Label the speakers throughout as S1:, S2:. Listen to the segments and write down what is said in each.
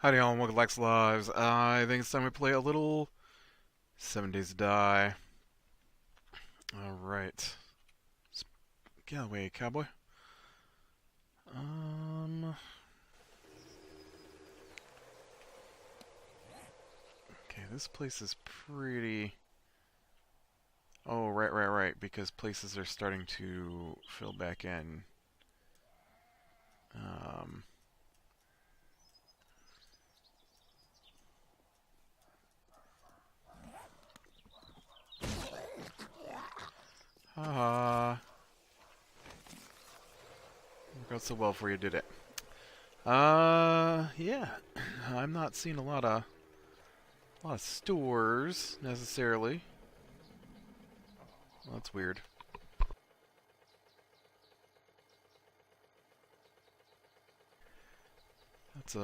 S1: Howdy all, and welcome to Lex Lives. I think it's time we play a little 7 Days to Die. Alright. Get out of the way, cowboy. Um... Okay, this place is pretty... Oh, right, because places are starting to fill back in. Um... Haha. Worked out so well for you, did it? Yeah. I'm not seeing a lot of stores, necessarily. Well, that's weird. That's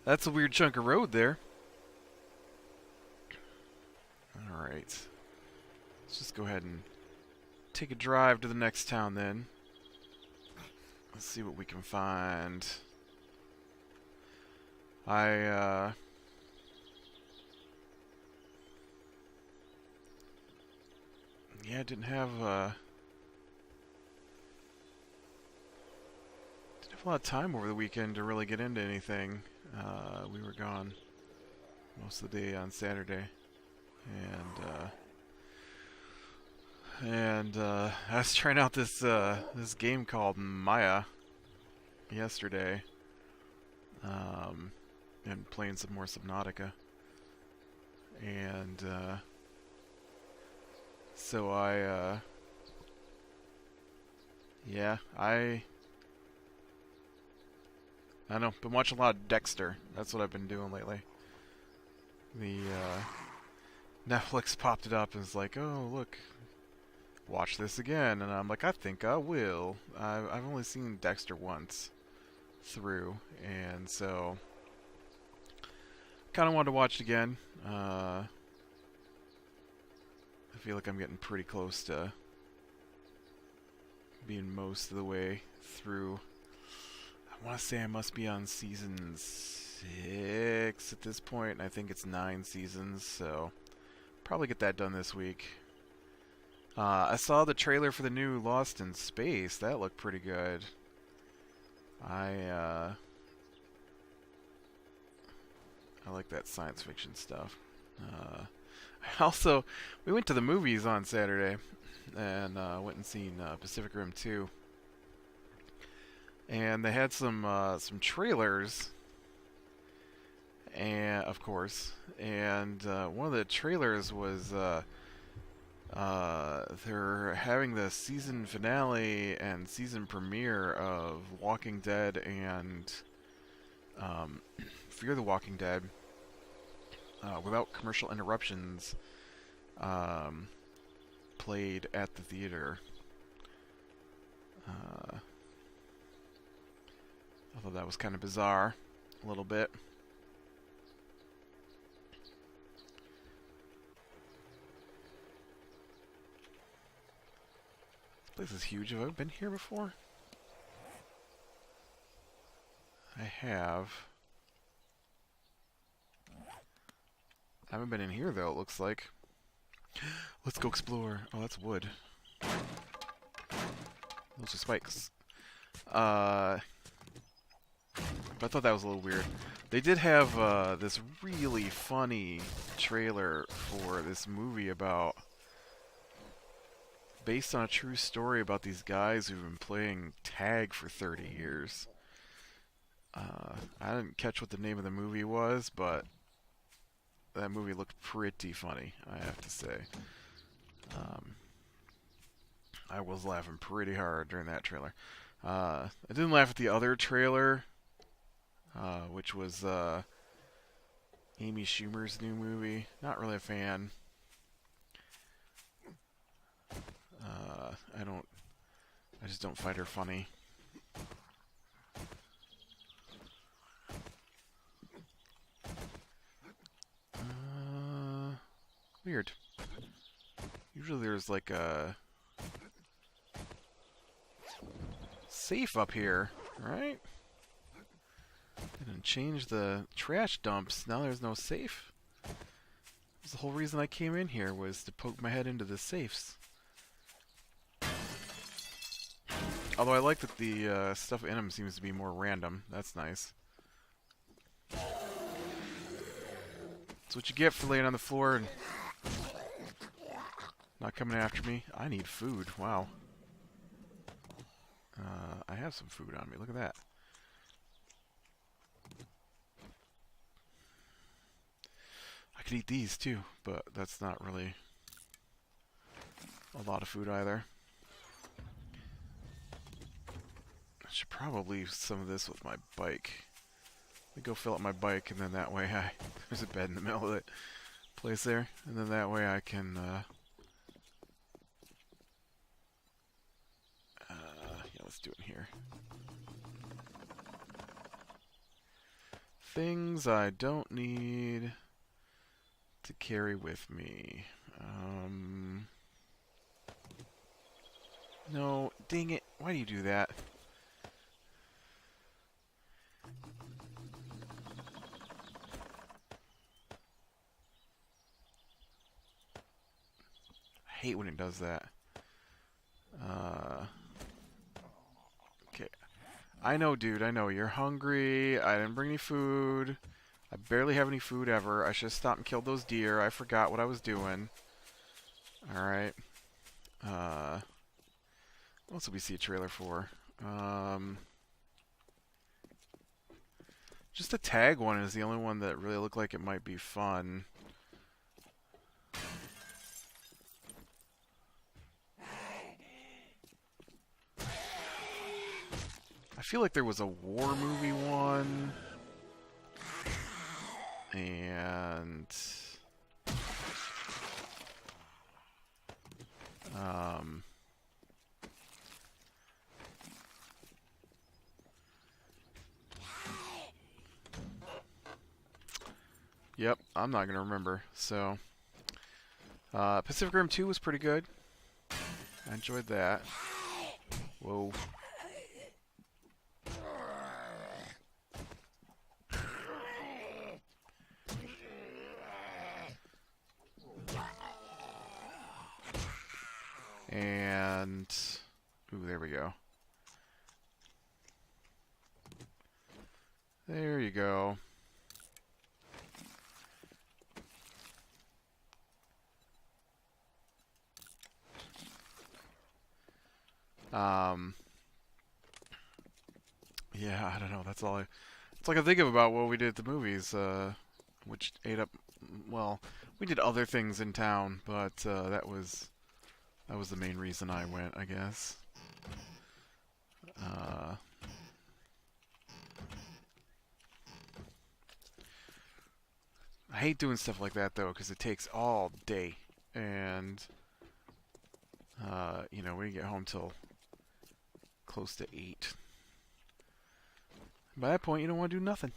S1: that's a weird chunk of road there. Alright. Let's just go ahead and take a drive to the next town then. Let's see what we can find. Yeah, didn't have a lot of time over the weekend to really get into anything. We were gone most of the day on Saturday. And I was trying out this game called Maya yesterday, and playing some more Subnautica. And so yeah, I don't know, been watching a lot of Dexter. That's what I've been doing lately. The Netflix popped it up and was like, oh look, watch this again, and I'm like, I think I will. I've only seen Dexter once through, and so kind of wanted to watch it again. I feel like I'm getting pretty close to being most of the way through. I want to say I must be on season 6 at this point, and I think it's 9 seasons, so probably get that done this week. I saw the trailer for the new Lost in Space. That looked pretty good. I like that science fiction stuff. We went to the movies on Saturday, and went and seen Pacific Rim 2. And they had some trailers, and of course, and one of the trailers was they're having the season finale and season premiere of Walking Dead and Fear the Walking Dead without commercial interruptions, played at the theater. I thought that was kind of bizarre, a little bit. This place is huge. Have I been here before? I have. I haven't been in here, though, it looks like. Let's go explore. Oh, that's wood. Those are spikes. But I thought that was a little weird. They did have this really funny trailer for this movie based on a true story about these guys who've been playing tag for 30 years. I didn't catch what the name of the movie was, but that movie looked pretty funny, I have to say. I was laughing pretty hard during that trailer. I didn't laugh at the other trailer, which was Amy Schumer's new movie. Not really a fan. I just don't find her funny. Weird. Usually there's like a safe up here, right? And change the trash dumps. Now there's no safe. That's the whole reason I came in here, was to poke my head into the safes. Although I like that the stuff in them seems to be more random. That's nice. That's what you get for laying on the floor and not coming after me. I need food. Wow. I have some food on me. Look at that. I could eat these too, but that's not really a lot of food either. I should probably use some of this with my bike. Let me go fill up my bike, and then that way there's a bed in the middle of the place there, and then that way I can yeah, let's do it here. Things I don't need to carry with me. No, dang it. Why do you do that? I hate when it does that. Okay. I know, dude. I know. You're hungry. I didn't bring any food. I barely have any food ever. I should have stopped and killed those deer. I forgot what I was doing. Alright. What else did we see a trailer for? Just the tag one is the only one that really looked like it might be fun. I feel like there was a war movie one. And yep, I'm not gonna remember. So Pacific Rim 2 was pretty good. I enjoyed that. Whoa. And ooh, there we go. There you go. Yeah, I don't know. That's all I can think of about what we did at the movies, which ate up. Well, we did other things in town, but that was the main reason I went, I guess. I hate doing stuff like that though, because it takes all day, and you know, we didn't get home till close to 8. By that point, you don't want to do nothing.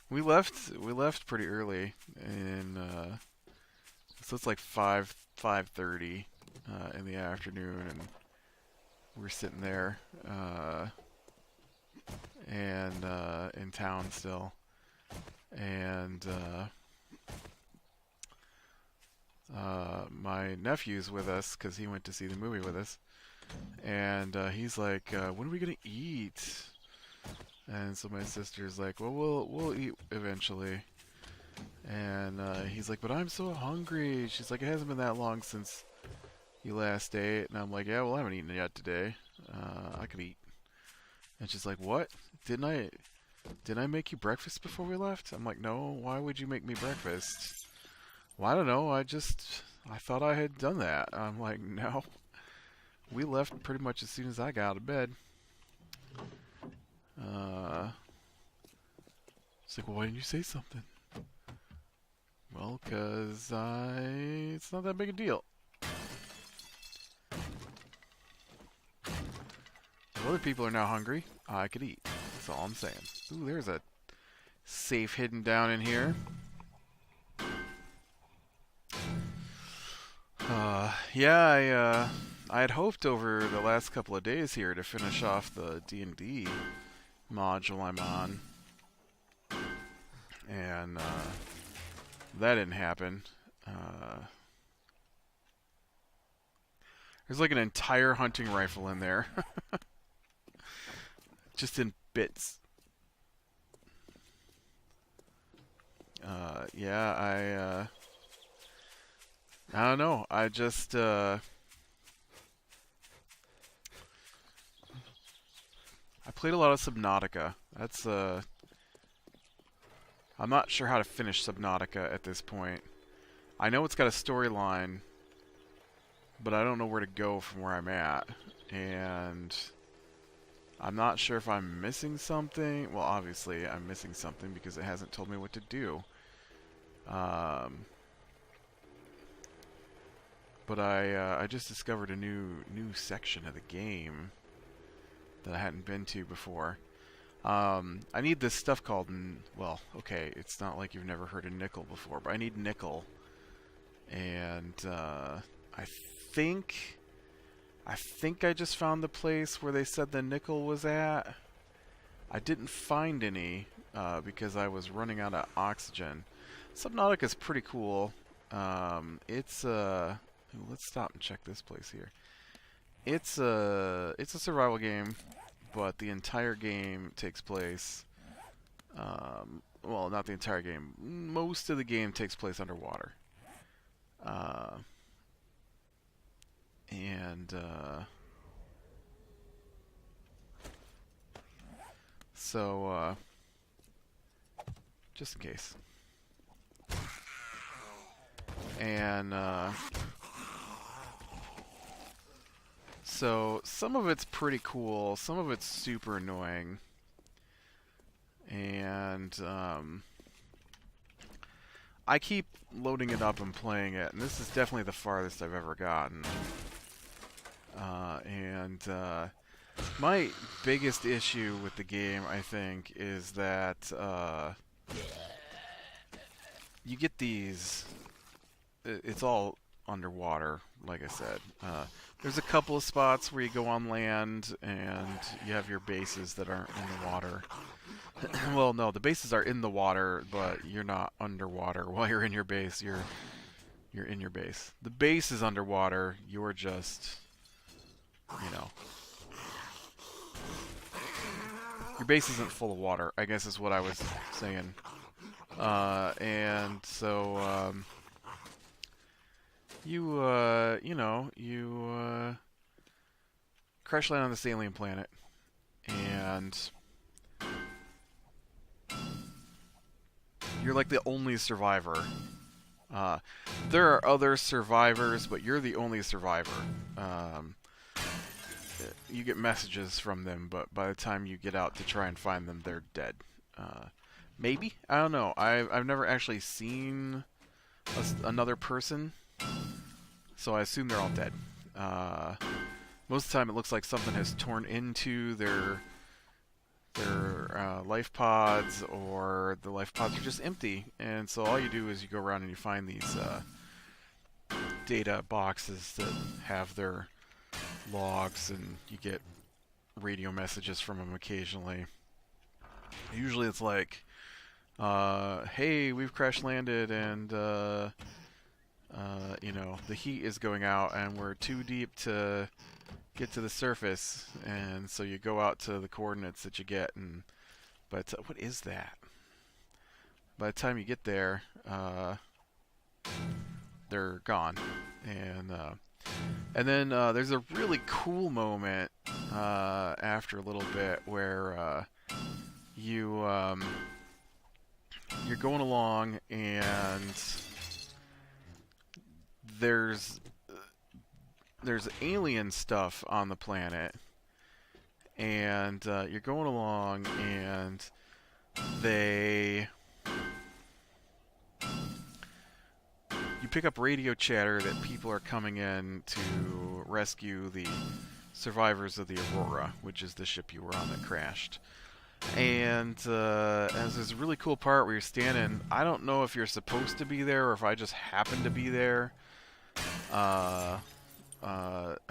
S1: We left pretty early, and so it's like 5:30 in the afternoon, and we're sitting there and in town still, and my nephew's with us because he went to see the movie with us, and he's like, "When are we gonna eat?" And so my sister's like, "Well, we'll eat eventually." And he's like, "But I'm so hungry." She's like, "It hasn't been that long since you last ate." And I'm like, "Yeah, well, I haven't eaten yet today. I could eat." And she's like, "What? Didn't I make you breakfast before we left?" I'm like, "No, why would you make me breakfast?" "Well, I don't know. I thought I had done that." I'm like, "No. We left pretty much as soon as I got out of bed." It's like, "Well, why didn't you say something?" "Well, 'cause it's not that big a deal. If other people are now hungry, I could eat." That's all I'm saying. Ooh, there's a safe hidden down in here. Yeah, I had hoped over the last couple of days here to finish off the D&D module I'm on, and that didn't happen. There's like an entire hunting rifle in there, just in bits. Yeah, I don't know. I just I played a lot of Subnautica. That's I'm not sure how to finish Subnautica at this point. I know it's got a storyline, but I don't know where to go from where I'm at. And I'm not sure if I'm missing something. Well, obviously I'm missing something because it hasn't told me what to do. But I just discovered a new section of the game that I hadn't been to before. I need this stuff called, well, okay, it's not like you've never heard of nickel before, but I need nickel. And I think I just found the place where they said the nickel was at. I didn't find any because I was running out of oxygen. Subnautica is pretty cool. It's let's stop and check this place here. It's a survival game, but the entire game takes place. Well, not the entire game. Most of the game takes place underwater. So just in case. And so some of it's pretty cool, some of it's super annoying. And I keep loading it up and playing it, and this is definitely the farthest I've ever gotten. My biggest issue with the game, I think, is that you get these... It's all underwater, like I said. There's a couple of spots where you go on land, and you have your bases that aren't in the water. Well, no, the bases are in the water, but you're not underwater while you're in your base. You're in your base. The base is underwater. You're just, you know, your base isn't full of water, I guess is what I was saying. And so you crash land on this alien planet, and you're like the only survivor. There are other survivors, but you're the only survivor. You get messages from them, but by the time you get out to try and find them, they're dead. Maybe? I don't know. I've never actually seen another person, so I assume they're all dead. Most of the time it looks like something has torn into their life pods, or the life pods are just empty, and so all you do is you go around and you find these data boxes that have their logs, and you get radio messages from them occasionally. Usually it's like, hey, we've crash landed, and you know, the heat is going out and we're too deep to get to the surface, and so you go out to the coordinates that you get, and but what is that? By the time you get there, they're gone, and then there's a really cool moment after a little bit where you're going along, and there's alien stuff on the planet, and you're going along, and you pick up radio chatter that people are coming in to rescue the survivors of the Aurora, which is the ship you were on that crashed. And as there's a really cool part where you're standing, I don't know if you're supposed to be there or if I just happen to be there. I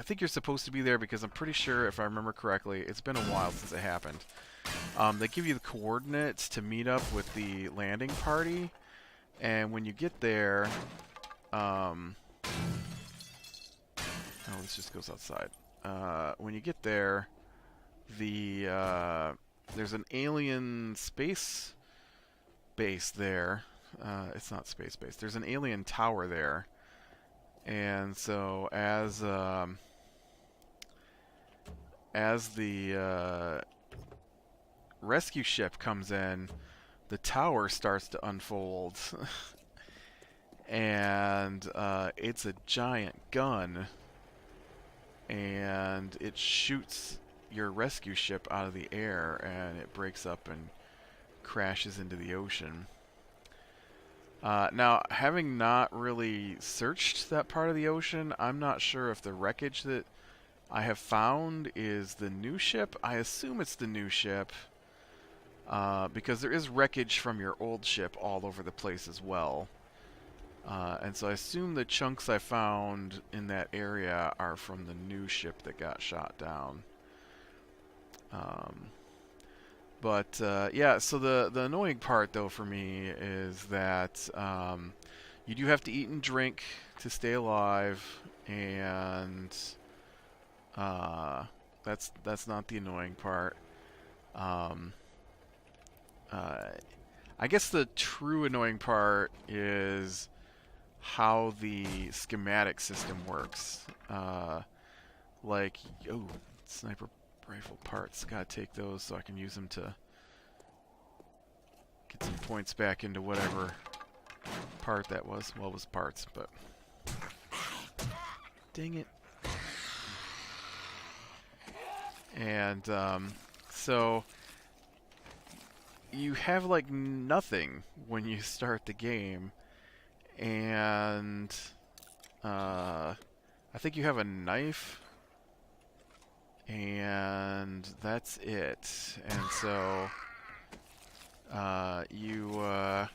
S1: think you're supposed to be there because I'm pretty sure, if I remember correctly, it's been a while since it happened. They give you the coordinates to meet up with the landing party, and when you get there, oh, this just goes outside. When you get there, there's an alien space base there. It's not space base. There's an alien tower there. And so as the rescue ship comes in, the tower starts to unfold, and it's a giant gun, and it shoots your rescue ship out of the air, and it breaks up and crashes into the ocean. Now, having not really searched that part of the ocean, I'm not sure if the wreckage that I have found is the new ship. I assume it's the new ship, because there is wreckage from your old ship all over the place as well. And so I assume the chunks I found in that area are from the new ship that got shot down. But yeah, so the annoying part though for me is that you do have to eat and drink to stay alive, and that's not the annoying part. I guess the true annoying part is how the schematic system works. Like, oh, sniper rifle parts. Gotta take those so I can use them to get some points back into whatever part that was. Well, it was parts, but dang it. And so you have like nothing when you start the game, and I think you have a knife, and that's it. And so you have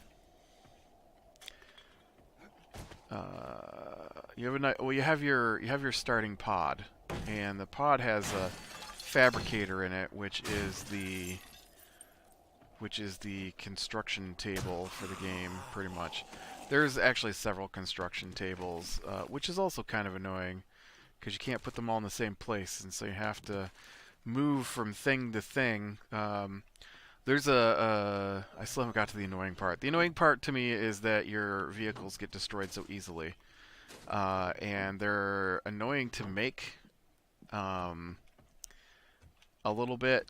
S1: a well, you have your starting pod, and the pod has a fabricator in it, which is the construction table for the game, pretty much. There's actually several construction tables, which is also kind of annoying, because you can't put them all in the same place, and so you have to move from thing to thing. There's I still haven't got to the annoying part. The annoying part to me is that your vehicles get destroyed so easily. And they're annoying to make a little bit,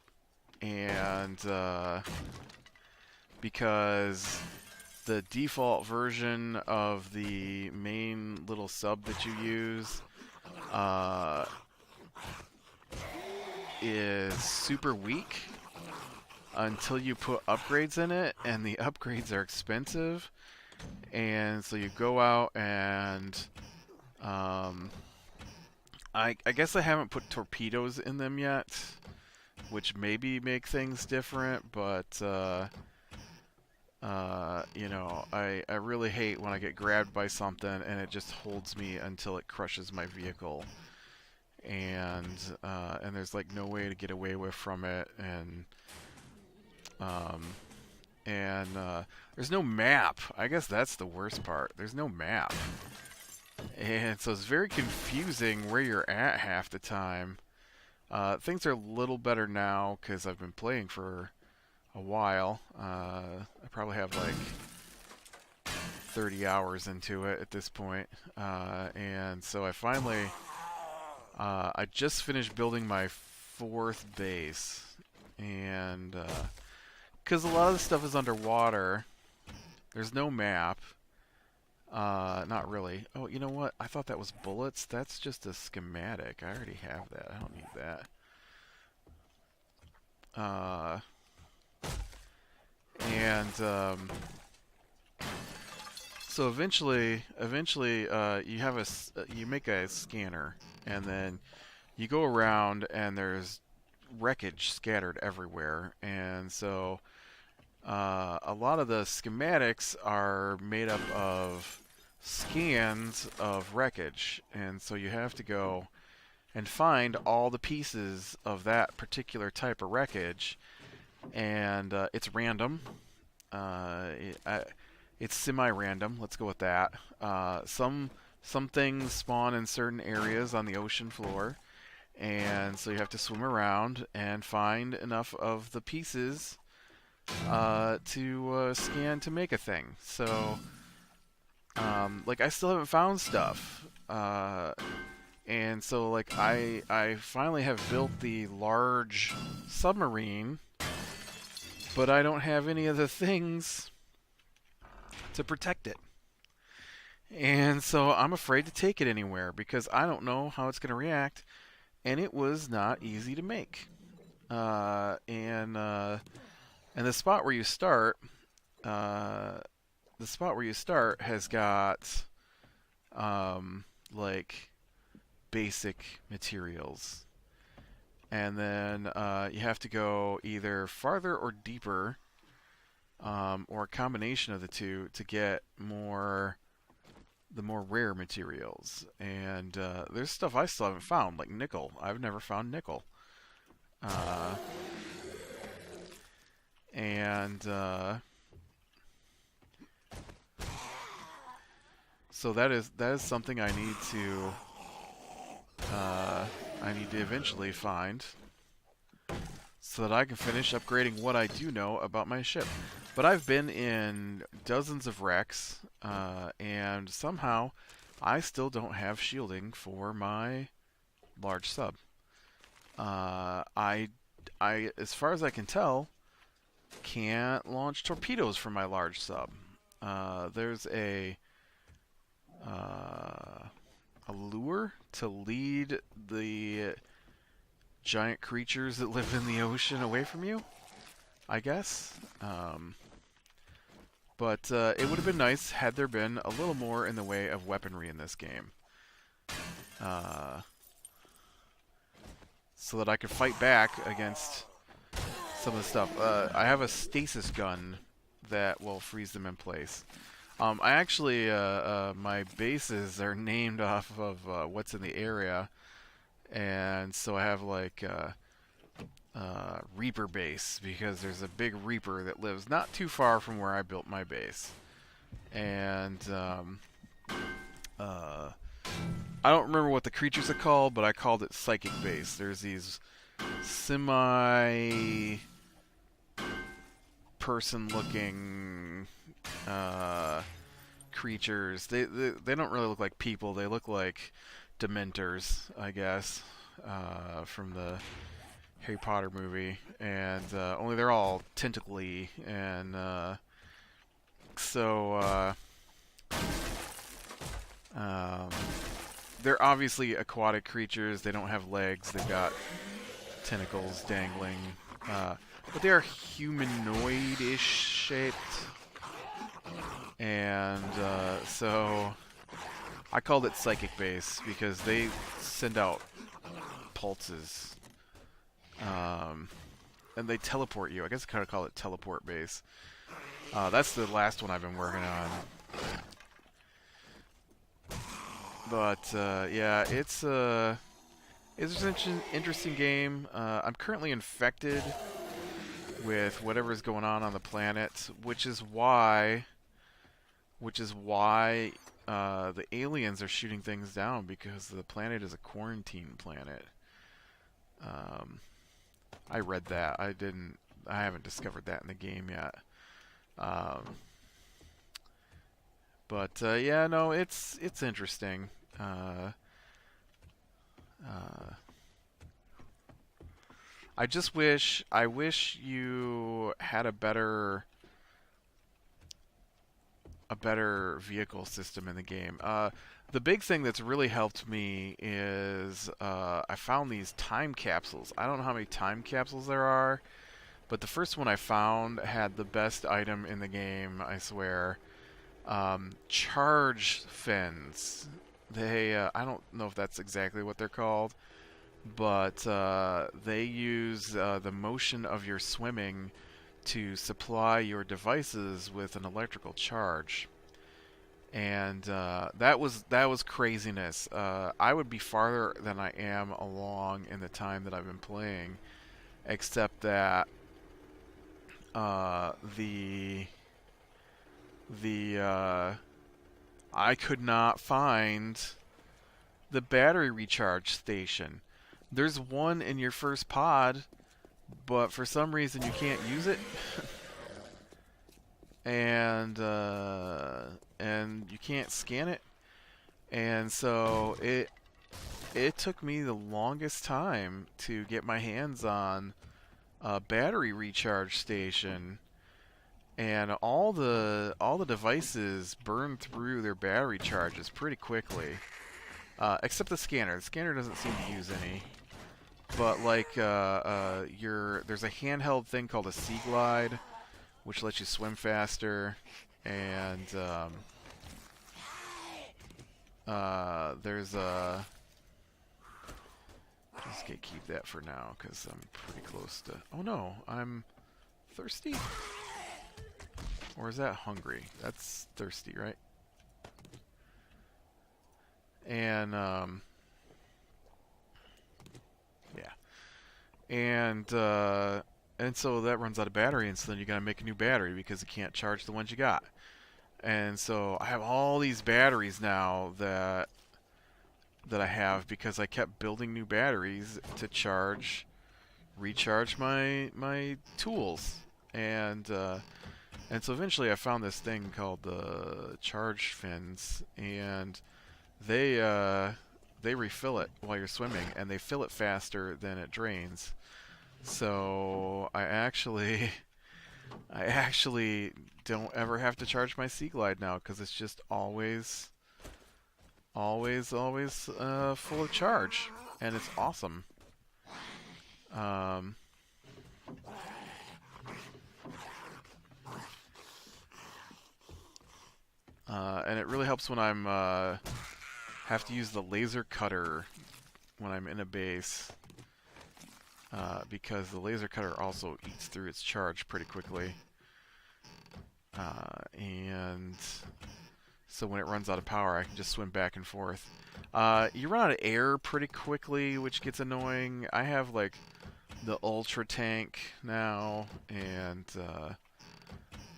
S1: and because the default version of the main little sub that you use is super weak until you put upgrades in it, and the upgrades are expensive, and so you go out and I guess I haven't put torpedoes in them yet, which maybe make things different, but you know, I really hate when I get grabbed by something and it just holds me until it crushes my vehicle, and there's like no way to get away from it, and there's no map. I guess that's the worst part. There's no map, and so it's very confusing where you're at half the time. Things are a little better now because I've been playing for a while. I probably have like 30 hours into it at this point. And so I finally, I just finished building my 4th base. And because a lot of the stuff is underwater, there's no map. Not really. Oh, you know what? I thought that was bullets. That's just a schematic. I already have that. I don't need that. So eventually, you make a scanner, and then you go around, and there's wreckage scattered everywhere, and so a lot of the schematics are made up of scans of wreckage, and so you have to go and find all the pieces of that particular type of wreckage, and it's random. It's semi-random. Let's go with that. Some things spawn in certain areas on the ocean floor, and so you have to swim around and find enough of the pieces to scan to make a thing. So, like, I still haven't found stuff, and so like I finally have built the large submarine, but I don't have any of the things to protect it. And so I'm afraid to take it anywhere because I don't know how it's going to react, and it was not easy to make. And the spot where you start, has got like basic materials, and then you have to go either farther or deeper, or a combination of the two to get the more rare materials. And there's stuff I still haven't found, like nickel. I've never found nickel. And so that is something I need to eventually find, so that I can finish upgrading what I do know about my ship. But I've been in dozens of wrecks, and somehow I still don't have shielding for my large sub. I, as far as I can tell, can't launch torpedoes from my large sub. There's a lure to lead the giant creatures that live in the ocean away from you, I guess. But it would have been nice had there been a little more in the way of weaponry in this game. So that I could fight back against some of the stuff. I have a stasis gun that will freeze them in place. I actually, my bases are named off of what's in the area. And so I have like Reaper base, because there's a big Reaper that lives not too far from where I built my base. And I don't remember what the creatures are called, but I called it Psychic Base. There's these semi-person-looking creatures. They don't really look like people. They look like Dementors, I guess, from the Harry Potter movie, and only they're all tentacly, and so they're obviously aquatic creatures. They don't have legs. They've got tentacles dangling, but they are humanoid-ish shaped, and so I called it Psychic Base because they send out pulses. And they teleport you. I guess I kind of call it Teleport Base. That's the last one I've been working on. But yeah, it's an interesting game. I'm currently infected with whatever's going on the planet, which is why the aliens are shooting things down, because the planet is a quarantine planet. I read that. I haven't discovered that in the game yet. But yeah, no, it's interesting. I wish you had a better vehicle system in the game. The big thing that's really helped me is I found these time capsules. I don't know how many time capsules there are, but the first one I found had the best item in the game, I swear. Charge fins. I don't know if that's exactly what they're called, but they use the motion of your swimming to supply your devices with an electrical charge. And that was craziness. I would be farther than I am along in the time that I've been playing, except that the I could not find the battery recharge station. There's one in your first pod, but for some reason you can't use it, and you can't scan it, and so it took me the longest time to get my hands on a battery recharge station, and all the devices burn through their battery charges pretty quickly, except the scanner. The scanner doesn't seem to use any. But like there's a handheld thing called a Sea Glide, which lets you swim faster, and there's a just gonna keep that for now because I'm pretty close to. Oh no, I'm thirsty, or is that hungry? That's thirsty, right? And yeah, and so that runs out of battery, and so then you gotta make a new battery because you can't charge the ones you got. And so I have all these batteries now that I have because I kept building new batteries to recharge my tools, and so eventually I found this thing called the charge fins, and they refill it while you're swimming, and they fill it faster than it drains. So I actually don't ever have to charge my Sea Glide now because it's just always full of charge, and it's awesome. Um, and it really helps when I'm have to use the laser cutter when I'm in a base, because the laser cutter also eats through its charge pretty quickly, and so when it runs out of power, I can just swim back and forth. You run out of air pretty quickly, which gets annoying. I have like the ultra tank now, and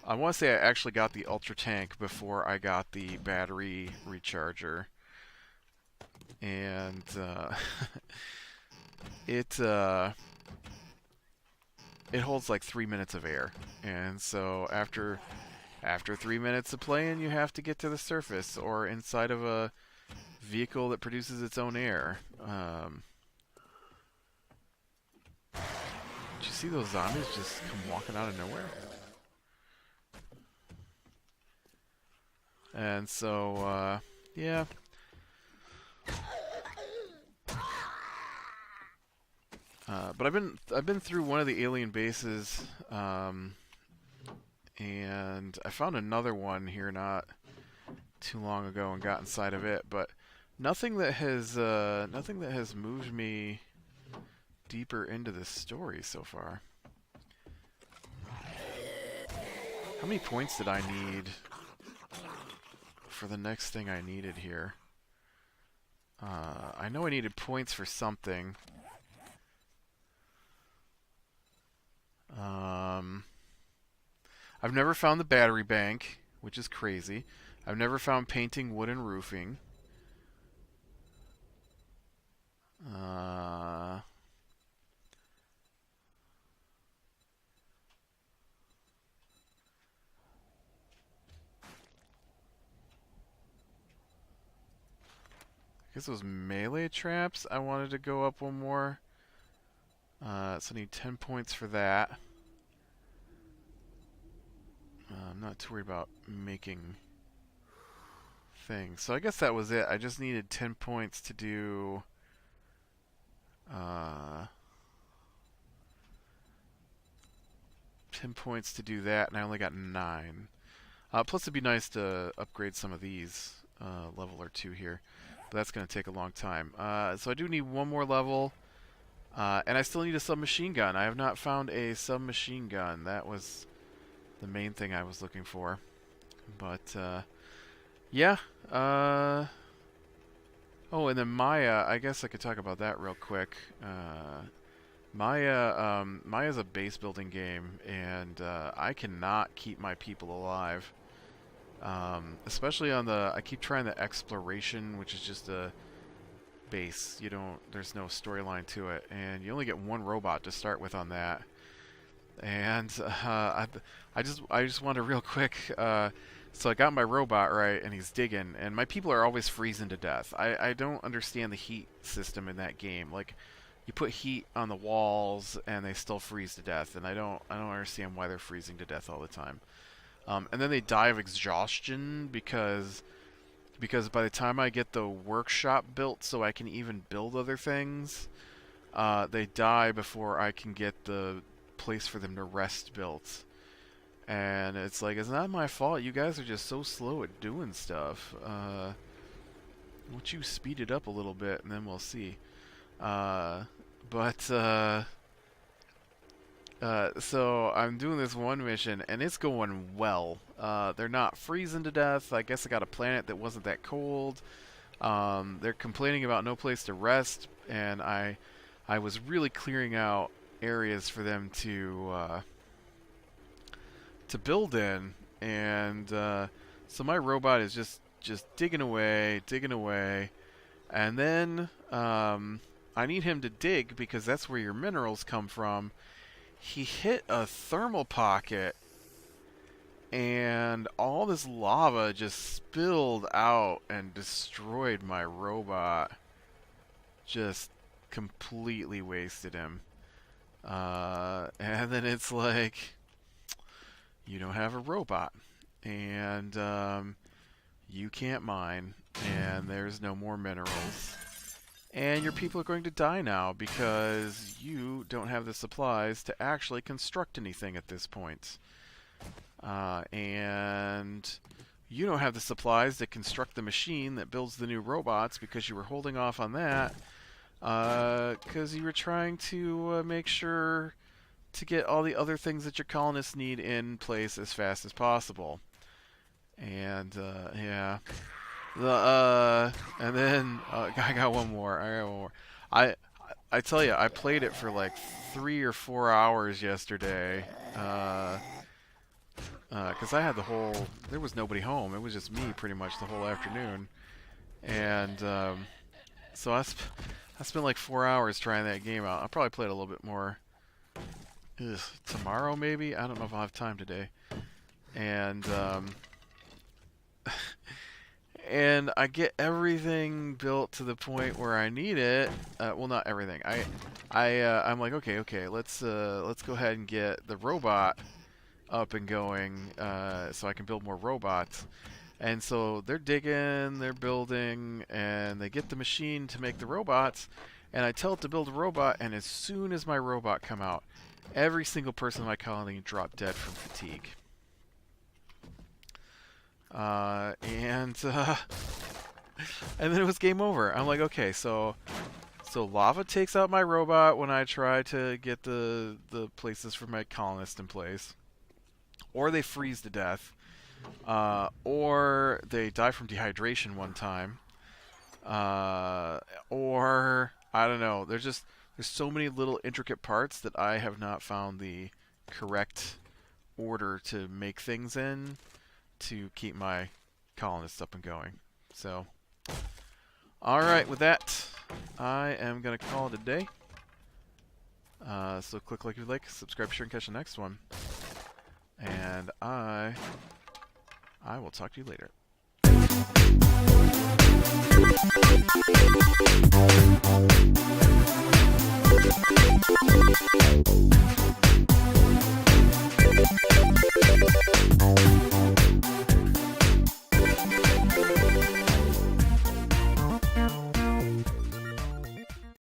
S1: I want to say I actually got the ultra tank before I got the battery recharger, and it it holds like 3 minutes of air, and so after 3 minutes of playing, you have to get to the surface or inside of a vehicle that produces its own air. Did you see those zombies just come walking out of nowhere? And so, yeah. But I've been through one of the alien bases, and I found another one here not too long ago and got inside of it, but nothing that has moved me deeper into this story so far. How many points did I need for the next thing I needed here? I know I needed points for something. I've never found the battery bank, which is crazy. I've never found painting wood and roofing. I guess those melee traps, I wanted to go up one more. So I need 10 points for that. I'm not too worried about making things. So I guess that was it. I just needed 10 points to do... 10 points to do that, and I only got 9. Plus it'd be nice to upgrade some of these level or two here. But that's going to take a long time. So I do need one more level And I still need a submachine gun. I have not found a submachine gun. That was the main thing I was looking for. But, yeah. Oh, and then Maya, I guess I could talk about that real quick. Maya's a base building game, and I cannot keep my people alive. Especially on I keep trying the exploration, which is just a base. There's no storyline to it, and you only get one robot to start with on that. And I just want to real quick. So I got my robot right, and he's digging, and my people are always freezing to death. I don't understand the heat system in that game. Like, you put heat on the walls, and they still freeze to death, and I don't understand why they're freezing to death all the time. And then they die of exhaustion because by the time I get the workshop built so I can even build other things, they die before I can get the place for them to rest built. And it's like, it's not my fault. You guys are just so slow at doing stuff. Why don't you speed it up a little bit, and then we'll see. So I'm doing this one mission, and it's going well. They're not freezing to death. I guess I got a planet that wasn't that cold. They're complaining about no place to rest, and I was really clearing out areas for them to build in, and so my robot is just digging away, and then I need him to dig because that's where your minerals come from. He hit a thermal pocket, and all this lava just spilled out and destroyed my robot. Just completely wasted him. And then it's like, you don't have a robot, and you can't mine, and there's no more minerals. And your people are going to die now because you don't have the supplies to actually construct anything at this point. And you don't have the supplies to construct the machine that builds the new robots because you were holding off on that because you were trying to make sure to get all the other things that your colonists need in place as fast as possible. And, yeah. And then I got one more. I tell you, I played it for like 3 or 4 hours yesterday. Because I had there was nobody home. It was just me pretty much the whole afternoon. And so I spent like 4 hours trying that game out. I'll probably play it a little bit more tomorrow maybe. I don't know if I'll have time today. And and I get everything built to the point where I need it. Well, not everything. I'm like, okay, let's go ahead and get the robot up and going, so I can build more robots. And so they're digging, they're building, and they get the machine to make the robots. And I tell it to build a robot, and as soon as my robot come out, every single person in my colony dropped dead from fatigue. And then it was game over. I'm like, okay, so lava takes out my robot when I try to get the places for my colonists in place, or they freeze to death, or they die from dehydration one time, or I don't know. There's so many little intricate parts that I have not found the correct order to make things in to keep my colonists up and going. So, alright, with that, I am going to call it a day. So click like you like, subscribe, share, and catch the next one. And I will talk to you later.